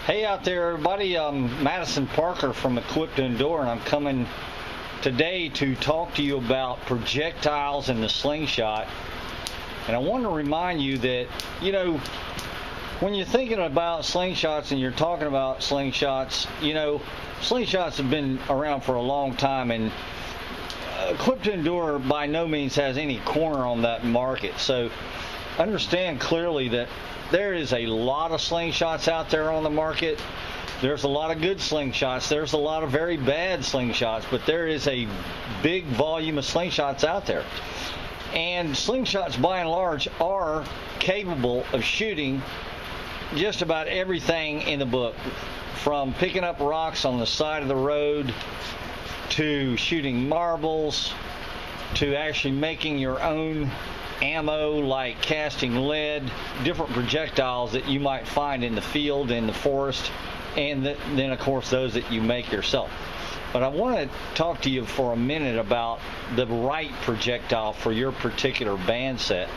Hey out there everybody, I'm Madison Parker from Equipped to Endure, and I'm coming today to talk to you about projectiles and the Sling Shot. And I want to remind you that, when you're thinking about slingshots and you're talking about slingshots, slingshots have been around for a long time, and Equipped to Endure by no means has any corner on that market. So understand clearly that there is a lot of slingshots out there on the market. There's a lot of good slingshots. There's a lot of very bad slingshots, but there is a big volume of slingshots out there. And slingshots, by and large, are capable of shooting just about everything in the book, from picking up rocks on the side of the road, to shooting marbles, to actually making your own ammo, like casting lead, different projectiles that you might find in the field, in the forest, and then of course those that you make yourself. But I want to talk to you for a minute about the right projectile for your particular band set.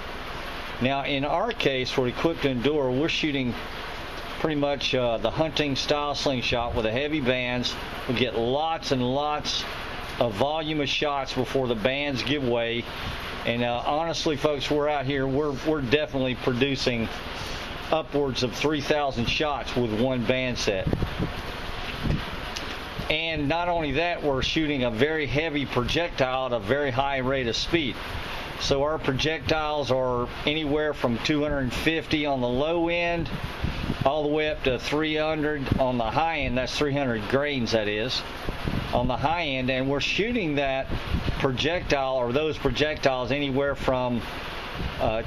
Now in our case, for Equipped to Endure, we're shooting pretty much the hunting style slingshot with the heavy bands. We get lots and lots of volume of shots before the bands give way. And honestly, folks, we're out here, we're definitely producing upwards of 3,000 shots with one band set. And not only that, we're shooting a very heavy projectile at a very high rate of speed. So our projectiles are anywhere from 250 on the low end all the way up to 300 on the high end. That's 300 grains, that is, on the high end. And we're shooting that projectile, or those projectiles, anywhere from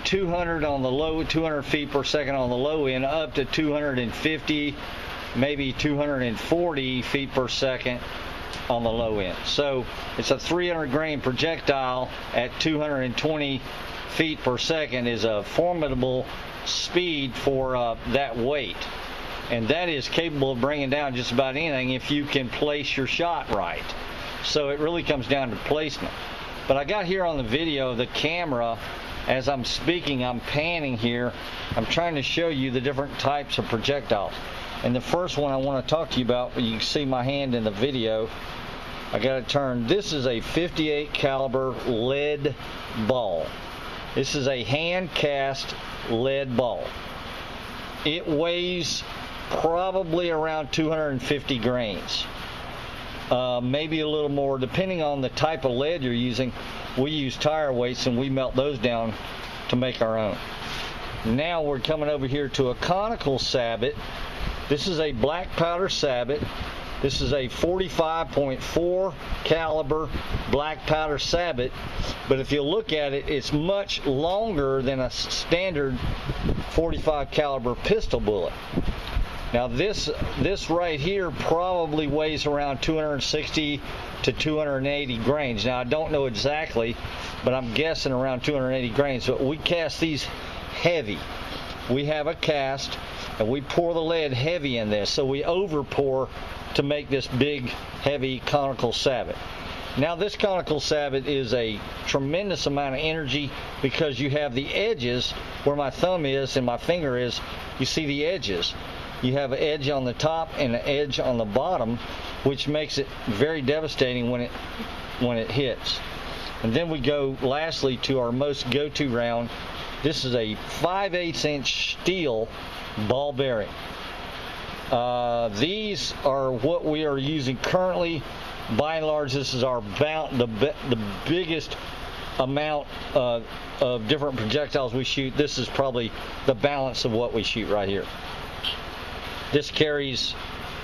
200 on the low, 200 feet per second on the low end, up to 250, maybe 240 feet per second on the low end. So it's a 300 grain projectile at 220 feet per second is a formidable speed for that weight. And that is capable of bringing down just about anything if you can place your shot right. So it really comes down to placement. But I got here on the video, the camera, as I'm speaking, I'm panning here. I'm trying to show you the different types of projectiles. And the first one I want to talk to you about, you can see my hand in the video. I got to turn. This is a 58 caliber lead ball. This is a hand cast lead ball. It weighs probably around 250 grains. Maybe a little more, depending on the type of lead you're using. We use tire weights and we melt those down to make our own. Now we're coming over here to a conical sabot. This is a black powder sabot. This is a 45.4 caliber black powder sabot, but if you look at it, it's much longer than a standard 45 caliber pistol bullet. Now this right here probably weighs around 260 to 280 grains. Now I don't know exactly, but I'm guessing around 280 grains. But we cast these heavy. We have a cast, and we pour the lead heavy in this. So we over pour to make this big, heavy conical sabot. Now this conical sabot is a tremendous amount of energy because you have the edges where my thumb is and my finger is. You see the edges. You have an edge on the top and an edge on the bottom, which makes it very devastating when it hits. And then we go lastly to our most go-to round. This is a 5/8 inch steel ball bearing. These are what we are using currently. By and large, this is our the biggest amount of different projectiles we shoot. This is probably the balance of what we shoot right here. This carries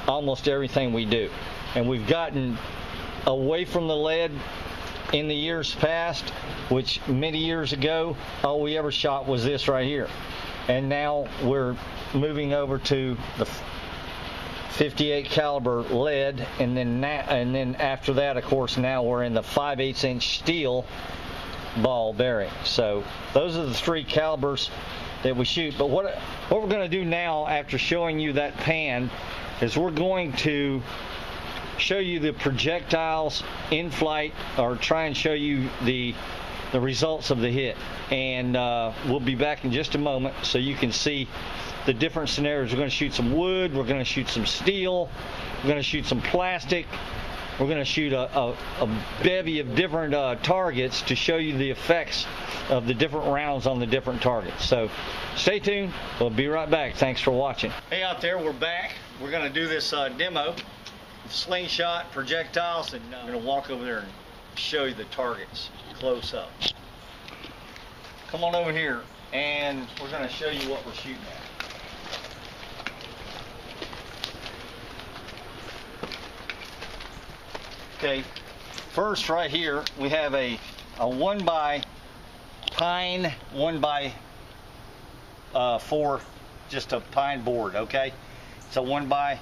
almost everything we do. And we've gotten away from the lead in the years past, which many years ago, all we ever shot was this right here. And now we're moving over to the 58 caliber lead, and then after that, of course, now we're in the 5/8 inch steel ball bearing. So those are the three calibers that we shoot. But what we're going to do now, after showing you that pan, is we're going to show you the projectiles in flight, or try and show you the the results of the hit. And we'll be back in just a moment so you can see the different scenarios. We're going to shoot some wood, we're going to shoot some steel, we're going to shoot some plastic, we're going to shoot a bevy of different targets to show you the effects of the different rounds on the different targets. So stay tuned, we'll be right back. Thanks for watching. Hey out there, we're back. We're going to do this demo of Sling Shot projectiles, and I'm going to walk over there and show you the targets close up. Come on over here and we're going to show you what we're shooting at. Okay, first right here we have a 1x pine 1x4, just a pine board. Okay, it's a 1x.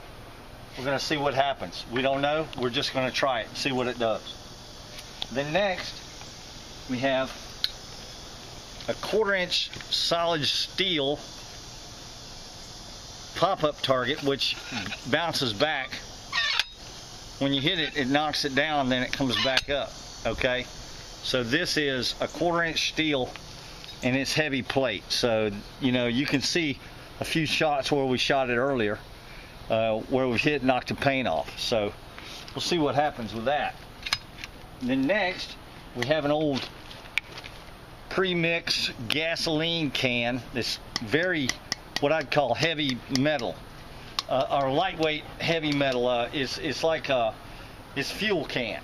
We're going to see what happens. We don't know. We're just going to try it and see what it does. Then next we have a 1/4-inch solid steel pop-up target, which bounces back. When you hit it, it knocks it down, then it comes back up. Okay, so this is a 1/4-inch steel and it's heavy plate. So you know, you can see a few shots where we shot it earlier, where we hit, knocked the paint off. So we'll see what happens with that. And then next we have an old pre-mix gasoline can. This very, what I'd call heavy metal. Or lightweight heavy metal. It's like it's fuel can,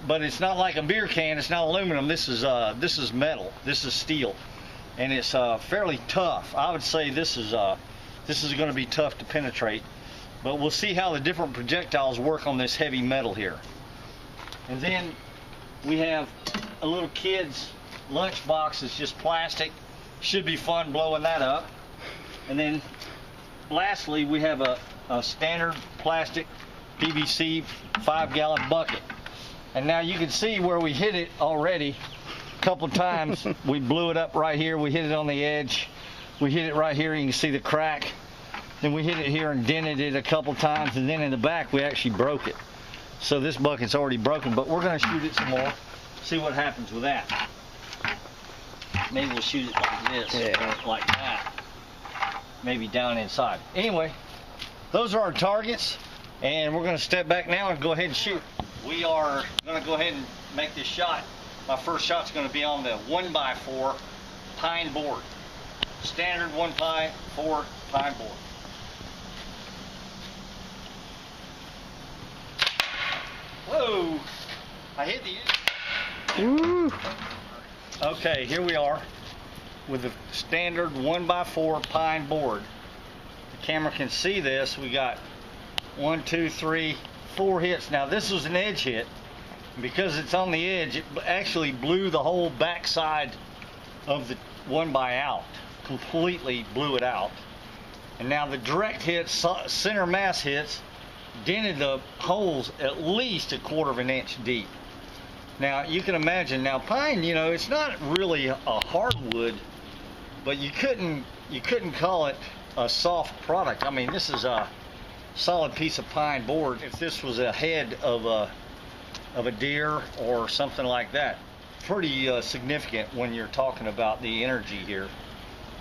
but it's not like a beer can. It's not aluminum. This is metal. This is steel, and it's fairly tough. I would say this is going to be tough to penetrate, but we'll see how the different projectiles work on this heavy metal here. And then we have a little kid's lunch box. It's just plastic. Should be fun blowing that up. And then lastly, we have a standard plastic PVC 5-gallon bucket. And now you can see where we hit it already a couple of times. We blew it up right here. We hit it on the edge. We hit it right here. You can see the crack. Then we hit it here and dented it a couple times. And then in the back, we actually broke it. So this bucket's already broken, but we're going to shoot it some more, see what happens with that. Maybe we'll shoot it like this, or like that. Maybe down inside. Anyway, those are our targets, and we're going to step back now and go ahead and shoot. We are going to go ahead and make this shot. My first shot's going to be on the 1x4 pine board. Standard 1x4 pine board. Whoa! I hit the edge. Woo. Okay, here we are with the standard 1x4 pine board. The camera can see this. We got 1, 2, 3, 4 hits. Now this was an edge hit. Because it's on the edge, it actually blew the whole backside of the 1x out. Completely blew it out. And now the direct hits, center mass hits, dented the holes at least 1/4 of an inch deep. Now you can imagine, now pine, you know, it's not really a hardwood, but you couldn't call it a soft product. I mean, this is a solid piece of pine board. If this was a head of a deer or something like that, pretty significant when you're talking about the energy here,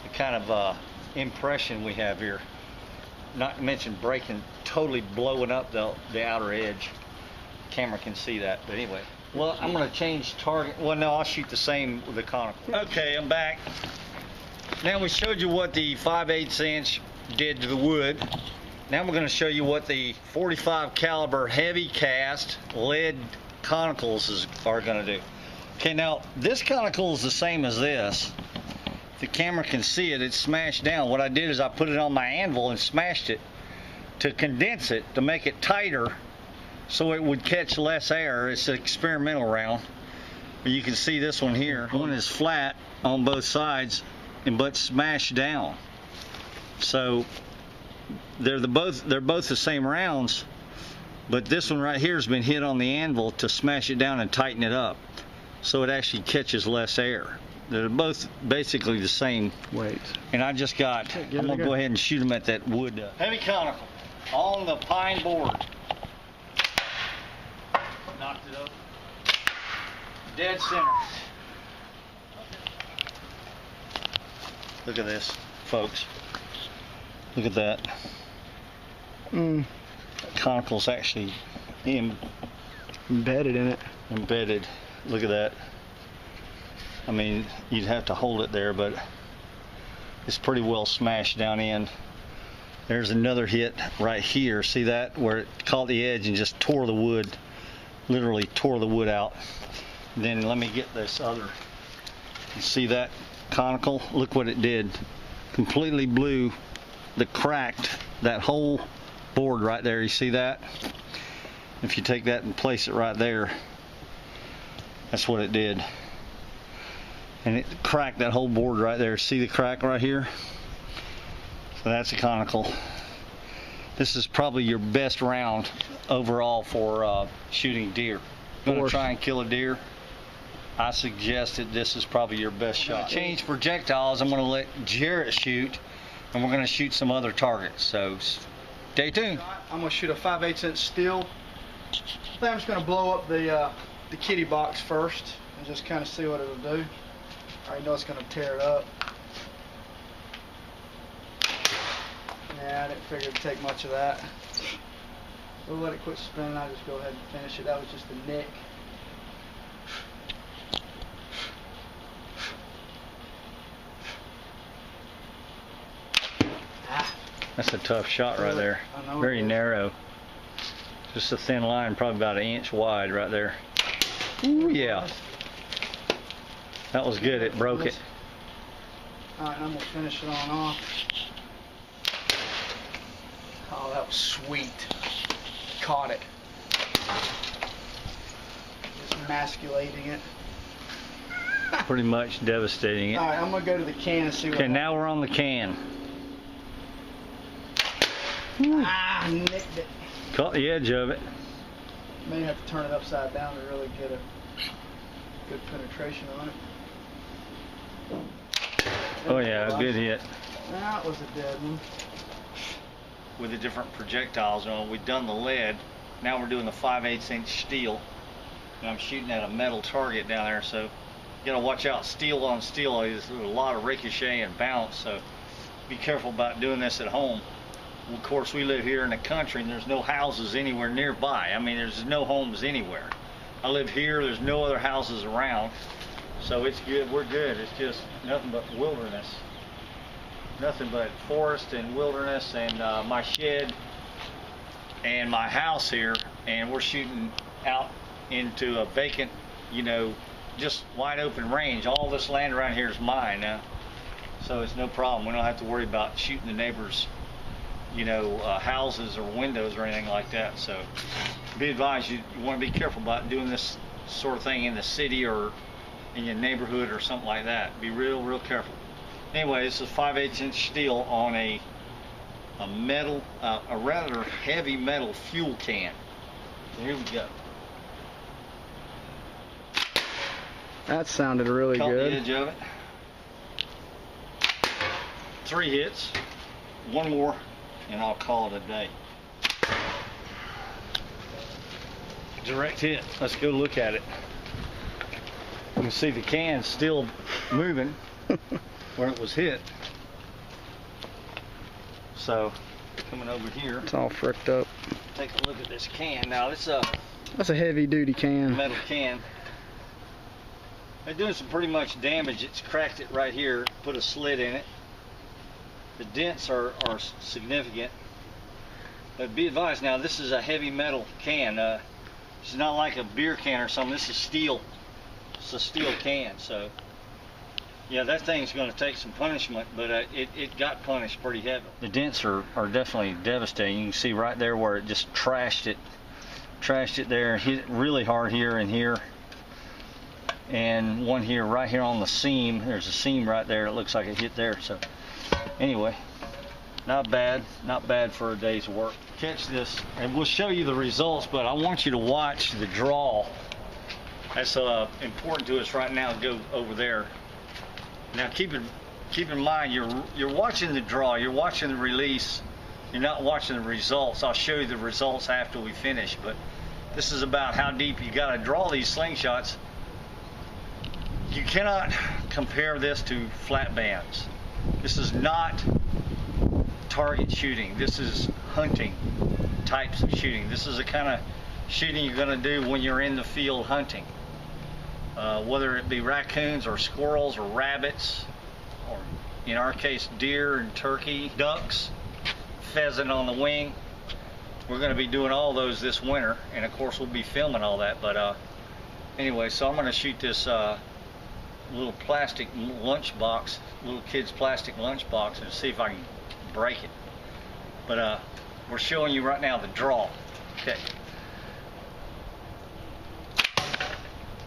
the kind of impression we have here. Not to mention breaking, totally blowing up the outer edge. Camera can see that, but anyway. Well, I'm going to change target. Well, no, I'll shoot the same with the conical. Okay, I'm back. Now we showed you what the 5/8 inch did to the wood. Now we're going to show you what the 45 caliber heavy cast lead conicals are going to do. Okay, now this conical is the same as this. The camera can see it. It's smashed down. What I did is I put it on my anvil and smashed it to condense it, to make it tighter so it would catch less air. It's an experimental round. But you can see this one here. One is flat on both sides but smashed down. So they're both the same rounds, but this one right here has been hit on the anvil to smash it down and tighten it up so it actually catches less air. They're both basically the same weight. And I just got, I'm going to go ahead and shoot them at that wood. Heavy conical on the pine board. Knocked it up. Dead center. Look at this, folks. Look at that. That conical's actually embedded in it. Embedded. Look at that. I mean, you'd have to hold it there, but it's pretty well smashed down in. There's another hit right here. See that? Where it caught the edge and just tore the wood, literally tore the wood out. Then let me get this other. You see that conical? Look what it did. Completely blew cracked that whole board right there. You see that? If you take that and place it right there, that's what it did. And it cracked that whole board right there. See the crack right here? So that's a conical. This is probably your best round overall for shooting deer. You're going to try and kill a deer, I suggest that this is probably your best shot. Change projectiles. I'm going to let Jarrett shoot, and we're going to shoot some other targets. So stay tuned. I'm going to shoot a 5/8" steel. I think I'm just going to blow up the kitty box first and just kind of see what it'll do. I already know it's going to tear it up. Yeah, I didn't figure it'd take much of that. We'll let it quit spinning. I'll just go ahead and finish it. That was just the nick. That's a tough shot right there. Very narrow. Just a thin line, probably about 1 inch wide right there. Ooh, yeah. That was good. It broke it. Alright, I'm going to finish it on off. Oh, that was sweet. Caught it. Just emasculating it. Pretty much devastating it. Alright, I'm going to go to the can and see what happens. Now we're on the can. Ah, nicked it. Caught the edge of it. May have to turn it upside down to really get a good penetration on it. Oh yeah, a good hit. That was a dead one. With the different projectiles, we've done the lead. Now we're doing the 5/8" steel. And I'm shooting at a metal target down there, so you gotta watch out. Steel on steel, there's a lot of ricochet and bounce, so be careful about doing this at home. Of course, we live here in the country and there's no houses anywhere nearby. I mean, there's no homes anywhere. I live here, there's no other houses around, so it's good, we're good. It's just nothing but wilderness. Nothing but forest and wilderness and my shed and my house here, and we're shooting out into a vacant, just wide open range. All this land around here is mine now, so it's no problem. We don't have to worry about shooting the neighbors' houses or windows or anything like that. So be advised, you want to be careful about doing this sort of thing in the city or in your neighborhood or something like that. Be real careful. Anyway, this is 5/8" steel on a metal, a rather heavy metal fuel can. So here we go. That sounded really Caught good. the edge of it. 3 hits. 1 more, and I'll call it a day. Direct hit. Let's go look at it. You can see the can still moving where it was hit. So, coming over here. It's all fricked up. Take a look at this can. Now, it's that's a heavy duty can. Metal can. They're doing some pretty much damage. It's cracked it right here, put a slit in it. The dents are significant. But be advised, now this is a heavy metal can. This is not like a beer can or something. This is steel. It's a steel can. So yeah, that thing's going to take some punishment, but it got punished pretty heavy. The dents are definitely devastating. You can see right there where it just trashed it there, hit it really hard here and here, and one here, right here on the seam. There's a seam right there. It looks like it hit there. So anyway, not bad for a day's work. Catch this, and we'll show you the results, but I want you to watch the draw. That's important to us right now. Go over there. Now keep in mind, you're watching the draw, you're watching the release, you're not watching the results. I'll show you the results after we finish, but this is about how deep you got to draw these slingshots. You cannot compare this to flat bands. This is not target shooting. This is hunting types of shooting. This is the kind of shooting you're going to do when you're in the field hunting. Whether it be raccoons or squirrels or rabbits, or in our case deer and turkey, ducks, pheasant on the wing. We're going to be doing all those this winter, and of course we'll be filming all that. But anyway, so I'm going to shoot this little plastic lunch box, little kid's plastic lunch box, and see if I can break it. But we're showing you right now the draw. Okay.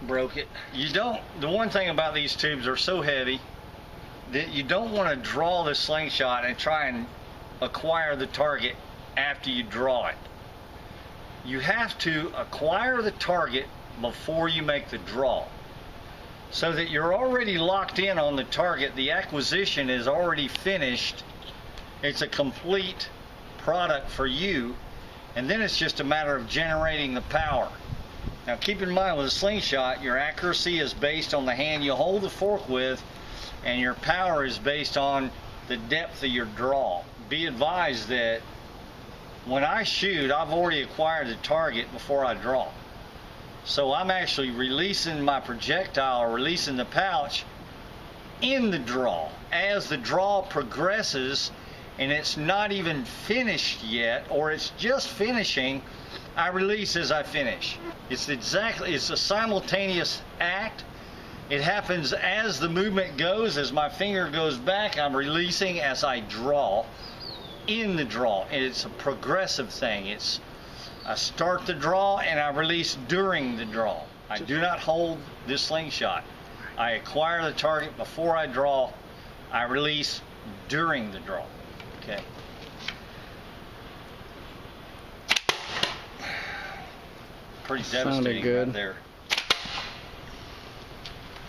Broke it. You don't, the one thing about these tubes, are so heavy that you don't want to draw the slingshot and try and acquire the target after you draw it. You have to acquire the target before you make the draw, so that you're already locked in on the target. The acquisition is already finished. It's a complete product for you, and then it's just a matter of generating the power. Now keep in mind, with a slingshot, your accuracy is based on the hand you hold the fork with, and your power is based on the depth of your draw. Be advised that when I shoot, I've already acquired the target before I draw. So I'm actually releasing my projectile, or releasing the pouch, in the draw. As the draw progresses and it's not even finished yet, or it's just finishing, I release as I finish. It's a simultaneous act. It happens as the movement goes. As my finger goes back, I'm releasing as I draw in the draw. And it's a progressive thing. I start the draw and I release during the draw. I do not hold this slingshot. I acquire the target before I draw. I release during the draw. Okay. Pretty devastating good. Right there.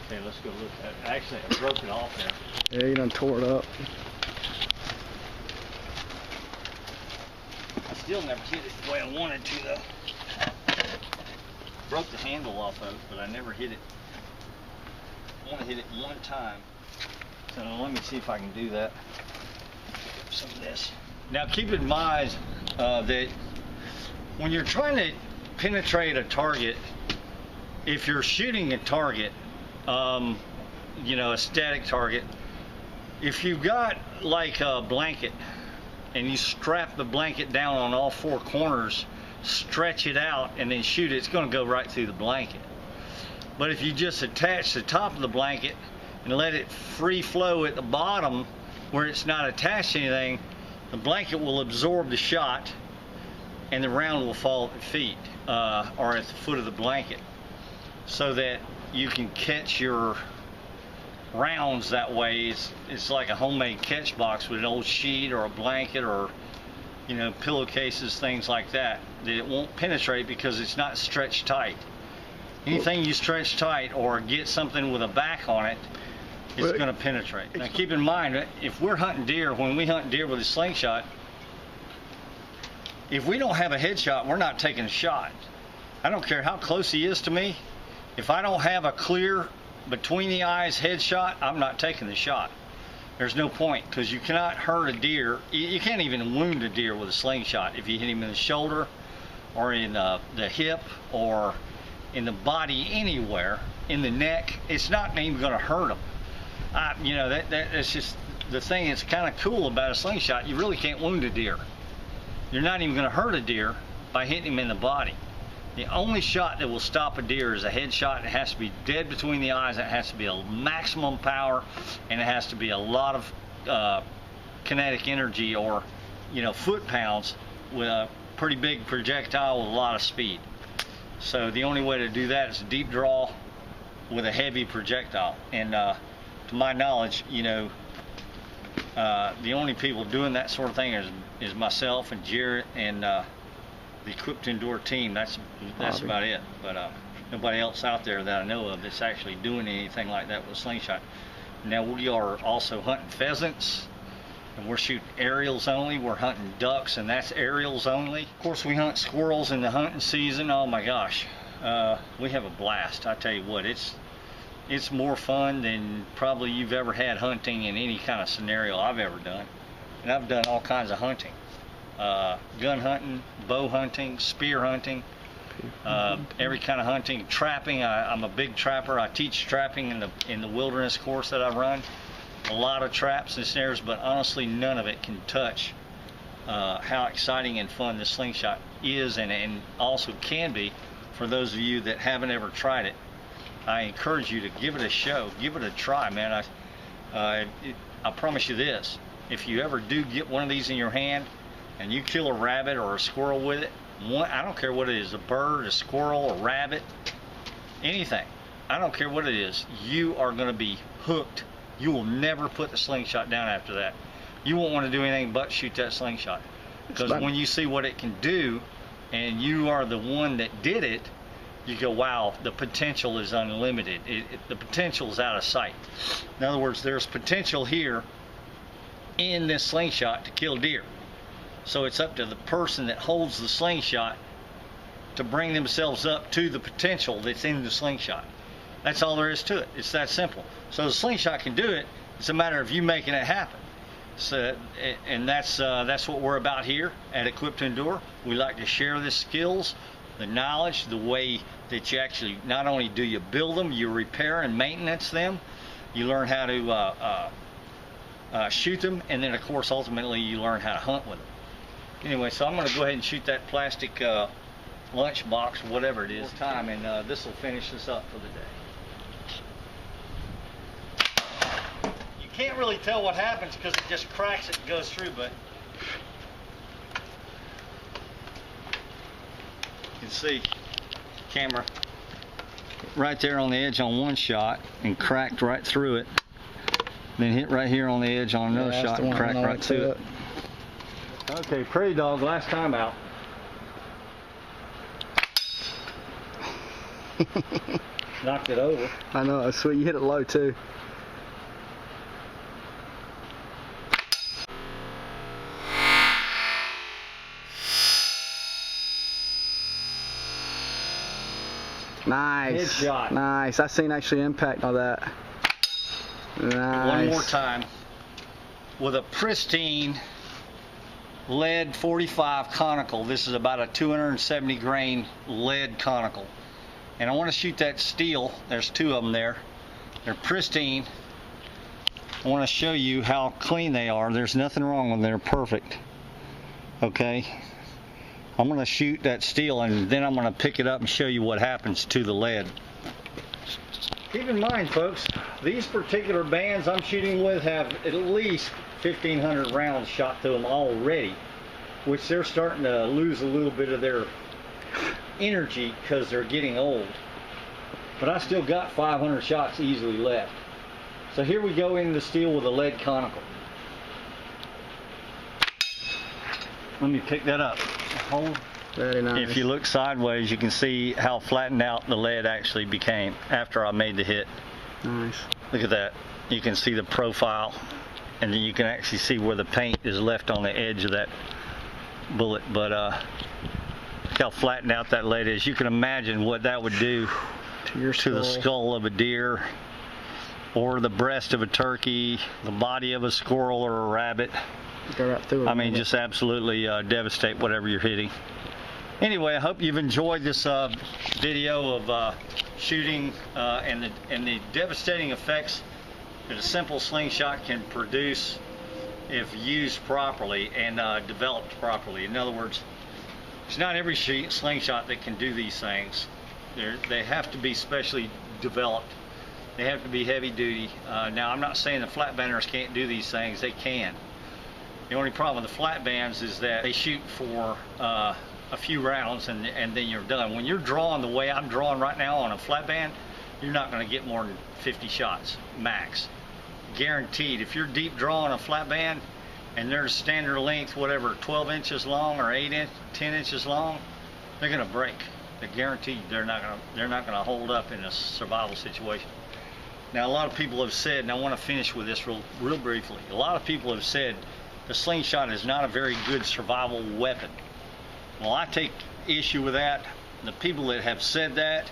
Okay, let's go look at it. Actually, I broke it off there. Yeah, you done tore it up. I still never hit it the way I wanted to, though. Broke the handle off of it, but I never hit it. I want to hit it one time. So let me see if I can do that. Pick up some of this. Now keep in mind that when you're trying to penetrate a target, if you're shooting a target, you know, a static target, if you've got like a blanket and you strap the blanket down on all four corners, stretch it out and then shoot it, it's going to go right through the blanket. But if you just attach the top of the blanket and let it free flow at the bottom where it's not attached to anything, the blanket will absorb the shot and the round will fall at the feet or at the foot of the blanket, so that you can catch your rounds that way. It's like a homemade catch box with an old sheet or a blanket or, you know, pillowcases, things like that, that it won't penetrate because it's not stretched tight. Anything you stretch tight or get something with a back on it, it's going to penetrate. Now keep in mind, if we're hunting deer, when we hunt deer with a slingshot, if we don't have a headshot, we're not taking a shot. I don't care how close he is to me. If I don't have a clear between the eyes headshot, I'm not taking the shot. There's no point, because you cannot hurt a deer. You can't even wound a deer with a slingshot. If you hit him in the shoulder or in the hip or in the body, anywhere, in the neck, it's not even going to hurt him. You know, that's just the thing that's kind of cool about a slingshot. You really can't wound a deer. You're not even going to hurt a deer by hitting him in the body. The only shot that will stop a deer is a headshot. It has to be dead between the eyes. It has to be a maximum power, and it has to be a lot of kinetic energy, or, you know, foot-pounds, with a pretty big projectile with a lot of speed. So the only way to do that is a deep draw with a heavy projectile. And to my knowledge, you know, the only people doing that sort of thing is myself and Jarrett and the Equipped Indoor team. That's about it. But nobody else out there that I know of that's actually doing anything like that with a slingshot. Now we are also hunting pheasants, and we're shooting aerials only. We're hunting ducks, and that's aerials only. Of course, we hunt squirrels in the hunting season. Oh my gosh, we have a blast. I tell you what, It's more fun than probably you've ever had hunting in any kind of scenario I've ever done. And I've done all kinds of hunting. Gun hunting, bow hunting, spear hunting, every kind of hunting, trapping. I'm a big trapper. I teach trapping in the wilderness course that I run. A lot of traps and snares, but honestly none of it can touch how exciting and fun the Sling Shot is, and also can be for those of you that haven't ever tried it. I encourage you to give it a show, give it a try, man. I promise you this, if you ever do get one of these in your hand and you kill a rabbit or a squirrel with it, I don't care what it is, a bird, a squirrel, a rabbit, anything, I don't care what it is, you are going to be hooked. You will never put the Sling Shot down after that. You won't want to do anything but shoot that Sling Shot, because when you see what it can do and you are the one that did it, you go, wow, the potential is unlimited. The potential is out of sight. In other words, there's potential here in this Sling Shot to kill deer. So it's up to the person that holds the Sling Shot to bring themselves up to the potential that's in the Sling Shot. That's all there is to it. It's that simple. So the Sling Shot can do it. It's a matter of you making it happen. So, and that's what we're about here at Equip to Endure. We like to share the skills, the knowledge, the way that you actually, not only do you build them, you repair and maintenance them, you learn how to shoot them, and then of course ultimately you learn how to hunt with them. Anyway, so I'm going to go ahead and shoot that plastic lunch box, whatever it is, time, and this will finish this up for the day. You can't really tell what happens because it just cracks it and goes through, but you can see camera right there on the edge on one shot and cracked right through it, then hit right here on the edge on another shot and cracked right through it. Okay, Prairie Dog, last time out. Knocked it over. I know, that's sweet. You hit it low too. Nice. Headshot. Nice. I seen actually impact on that. Nice. One more time. With a pristine lead 45 conical. This is about a 270 grain lead conical. And I want to shoot that steel. There's two of them there. They're pristine. I want to show you how clean they are. There's nothing wrong with them. They're perfect. Okay. I'm going to shoot that steel and then I'm going to pick it up and show you what happens to the lead. Keep in mind, folks, these particular bands I'm shooting with have at least 1,500 rounds shot through them already, which they're starting to lose a little bit of their energy because they're getting old. But I still got 500 shots easily left. So here we go into the steel with a lead conical. Let me pick that up. Hold. Very nice. If you look sideways, you can see how flattened out the lead actually became after I made the hit. Nice. Look at that. You can see the profile, and then you can actually see where the paint is left on the edge of that bullet. But look how flattened out that lead is. You can imagine what that would do to the skull of a deer, or the breast of a turkey, the body of a squirrel or a rabbit. Go right through it. I mean, just absolutely devastate whatever you're hitting. Anyway, I hope you've enjoyed this video of shooting and the devastating effects that a simple slingshot can produce if used properly and developed properly. In other words, it's not every slingshot that can do these things. They have to be specially developed. They have to be heavy duty. Now, I'm not saying the flat banders can't do these things. They can. The only problem with the flat bands is that they shoot for a few rounds and then you're done. When you're drawing the way I'm drawing right now on a flat band, you're not going to get more than 50 shots max. Guaranteed. If you're deep drawing a flat band and they're standard length, whatever, 12 inches long or 10 inches long, they're going to break. They're guaranteed they're not going to hold up in a survival situation. Now, a lot of people have said, and I want to finish with this real briefly. A lot of people have said the slingshot is not a very good survival weapon. Well, I take issue with that. The people that have said that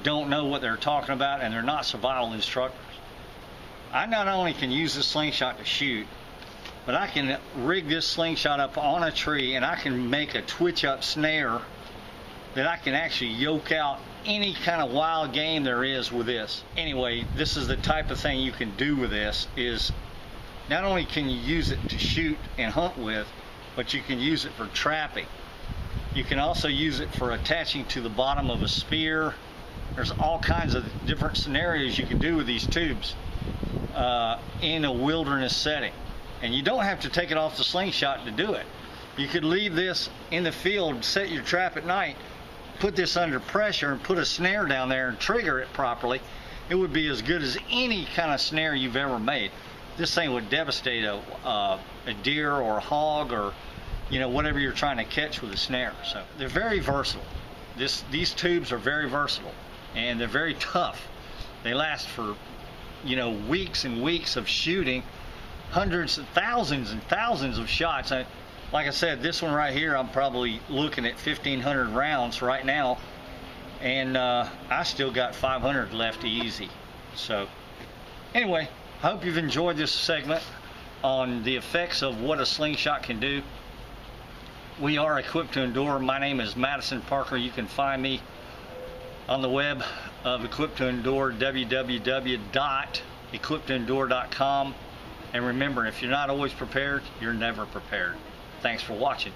don't know what they're talking about and they're not survival instructors. I not only can use this slingshot to shoot, but I can rig this slingshot up on a tree and I can make a twitch up snare that I can actually yoke out any kind of wild game there is with this. Anyway, this is the type of thing you can do with this, is not only can you use it to shoot and hunt with, but you can use it for trapping. You can also use it for attaching to the bottom of a spear. There's all kinds of different scenarios you can do with these tubes in a wilderness setting. And you don't have to take it off the slingshot to do it. You could leave this in the field, set your trap at night, put this under pressure and put a snare down there and trigger it properly. It would be as good as any kind of snare you've ever made. This thing would devastate a deer or a hog, or whatever you're trying to catch with a snare. So they're very versatile. These tubes are very versatile, and they're very tough. They last for weeks and weeks of shooting, hundreds and thousands of shots. Like I said, this one right here, I'm probably looking at 1,500 rounds right now, and I still got 500 left easy. So anyway, I hope you've enjoyed this segment on the effects of what a slingshot can do. We are equipped to endure. My name is Madison Parker. You can find me on the web of Equipped to Endure, www.equippedtoendure.com. And remember, if you're not always prepared, you're never prepared. Thanks for watching.